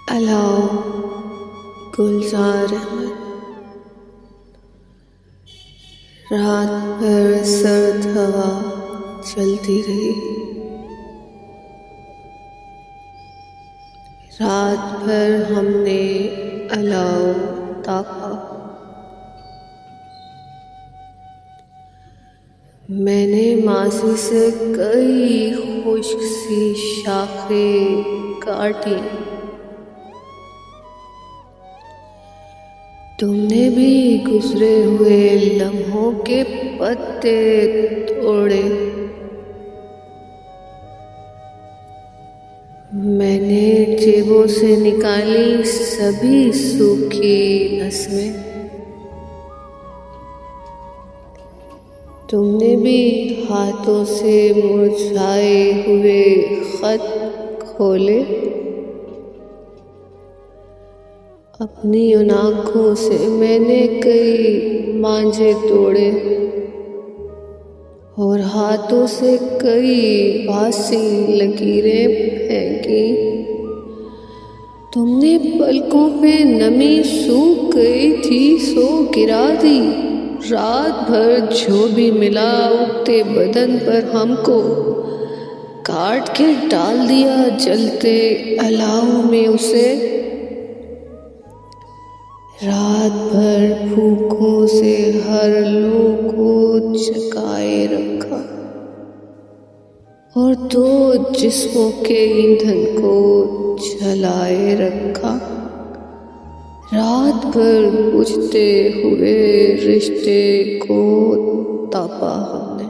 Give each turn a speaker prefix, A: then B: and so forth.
A: Allow गुलजार अहमद। रात भर सर्द हवा चलती रही। रात भर हमने अलाउ तापा। मैंने मासी से कई खुश्क सी शाखें काटी। तुमने भी गुजरे हुए लम्हों के पत्ते तोड़े। मैंने जेबों से निकाली सभी सूखी नस्में। तुमने भी हाथों से मुरझाए हुए खत खोले। अपनी उन आँखों से मैंने कई मांझे तोड़े और हाथों से कई बासी लकीरें फेंकी। तुमने पलकों पे नमी सूख गई थी सो गिरा दी। रात भर जो भी मिला उगते बदन पर हमको काट के डाल दिया जलते अलाव में उसे। रात भर भूखों से हर लू को जगाए रखा और दो जिस्मों के ईंधन को जलाए रखा। रात भर बुझते हुए रिश्ते को तापा हमने।